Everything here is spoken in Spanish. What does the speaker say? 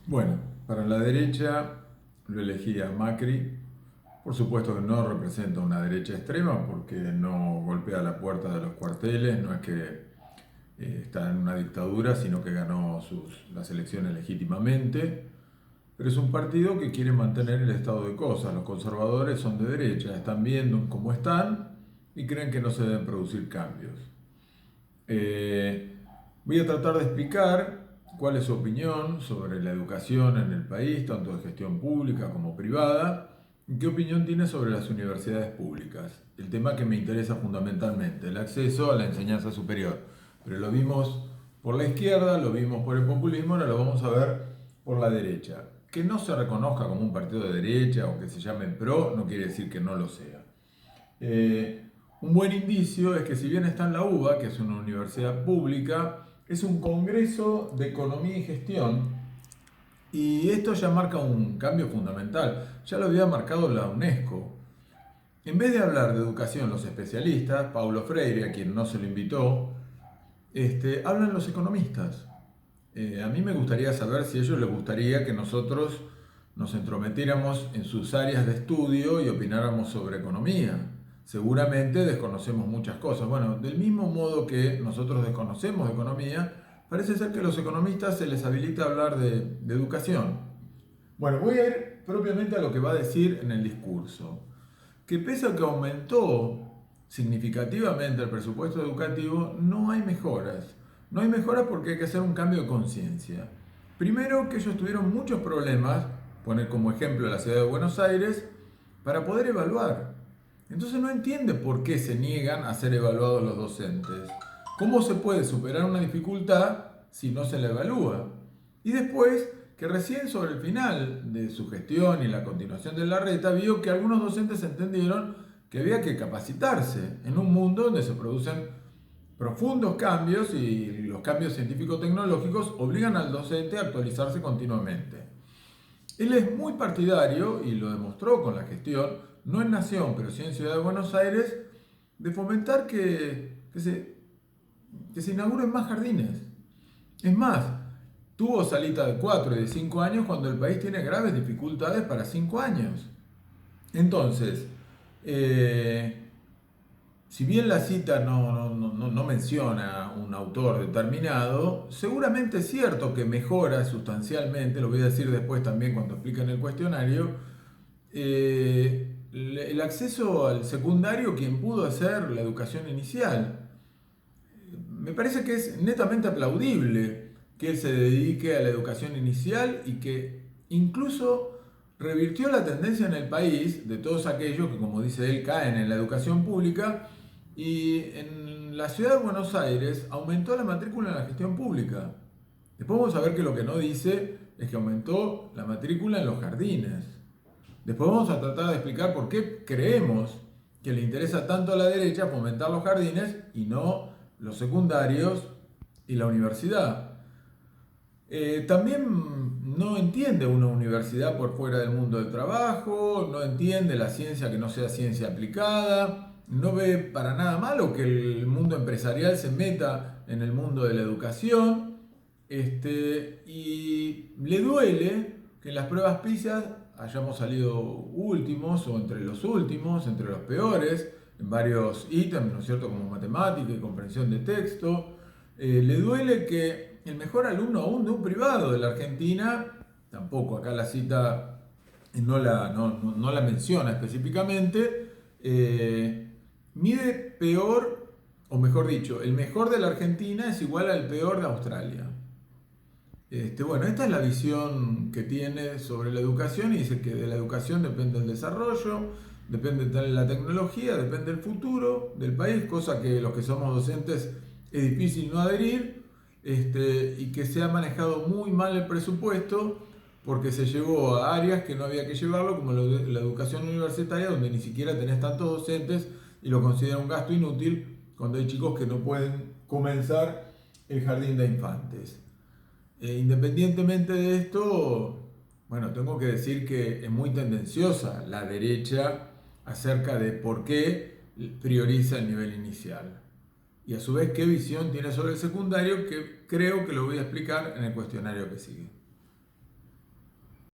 Bueno, para la derecha lo elegía Macri. Por supuesto que no representa una derecha extrema porque no golpea la puerta de los cuarteles, no es que está en una dictadura, sino que ganó las elecciones legítimamente. Pero es un partido que quiere mantener el estado de cosas. Los conservadores son de derecha, están viendo cómo están y creen que no se deben producir cambios. Eh, Voy a tratar de explicar cuál es su opinión sobre la educación en el país, tanto de gestión pública como privada, y qué opinión tiene sobre las universidades públicas, el tema que me interesa fundamentalmente, el acceso a la enseñanza superior. Pero lo vimos por la izquierda, lo vimos por el populismo, ahora lo vamos a ver por la derecha. Que no se reconozca como un partido de derecha o que se llame PRO no quiere decir que no lo sea. Un buen indicio es que si bien está en la UBA, que es una universidad pública, es un congreso de economía y gestión y esto ya marca un cambio fundamental. Ya lo había marcado la UNESCO. En vez de hablar de educación los especialistas, Paulo Freire, a quien no se lo invitó, hablan los economistas. A mí me gustaría saber si a ellos les gustaría que nosotros nos entrometiéramos en sus áreas de estudio y opináramos sobre economía. Seguramente desconocemos muchas cosas. Bueno, del mismo modo que nosotros desconocemos economía, parece ser que a los economistas se les habilita hablar de educación. Bueno, voy a ir propiamente a lo que va a decir en el discurso. Que pese a que aumentó significativamente el presupuesto educativo, no hay mejoras. No hay mejoras porque hay que hacer un cambio de conciencia. Primero, que ellos tuvieron muchos problemas, poner como ejemplo la ciudad de Buenos Aires, para poder evaluar. Entonces no entiende por qué se niegan a ser evaluados los docentes. ¿Cómo se puede superar una dificultad si no se la evalúa? Y después, que recién sobre el final de su gestión y la continuación de la reta, vio que algunos docentes entendieron que había que capacitarse en un mundo donde se producen profundos cambios y los cambios científico-tecnológicos obligan al docente a actualizarse continuamente. Él es muy partidario, y lo demostró con la gestión, no en Nación, pero sí en Ciudad de Buenos Aires, de fomentar que se inauguren más jardines. Es más, tuvo salita de 4 y de 5 años cuando el país tiene graves dificultades para 5 años. Entonces, si bien la cita no menciona un autor determinado, seguramente es cierto que mejora sustancialmente, lo voy a decir después también cuando explique en el cuestionario, el acceso al secundario quien pudo hacer la educación inicial. Me parece que es netamente aplaudible que él se dedique a la educación inicial y que incluso revirtió la tendencia en el país de todos aquellos que, como dice él, caen en la educación pública y en la ciudad de Buenos Aires aumentó la matrícula en la gestión pública. Después vamos a ver que lo que no dice es que aumentó la matrícula en los jardines. Después vamos a tratar de explicar por qué creemos que le interesa tanto a la derecha fomentar los jardines y no los secundarios y la universidad. También no entiende una universidad por fuera del mundo del trabajo, no entiende la ciencia que no sea ciencia aplicada, no ve para nada malo que el mundo empresarial se meta en el mundo de la educación, y le duele que en las pruebas PISA hayamos salido últimos o entre los últimos, entre los peores, en varios ítems, ¿no es cierto?, como matemática y comprensión de texto. Le duele que el mejor alumno aún de un privado de la Argentina, tampoco acá la cita no la menciona específicamente, mide peor, o mejor dicho, el mejor de la Argentina es igual al peor de Australia. Bueno, esta es la visión que tiene sobre la educación y dice que de la educación depende el desarrollo, depende de la tecnología, depende el futuro del país, cosa que los que somos docentes es difícil no adherir, y que se ha manejado muy mal el presupuesto porque se llevó a áreas que no había que llevarlo, como la educación universitaria, donde ni siquiera tenés tantos docentes y lo considera un gasto inútil cuando hay chicos que no pueden comenzar el jardín de infantes. Independientemente de esto, bueno, tengo que decir que es muy tendenciosa la derecha acerca de por qué prioriza el nivel inicial. Y a su vez, qué visión tiene sobre el secundario, que creo que lo voy a explicar en el cuestionario que sigue.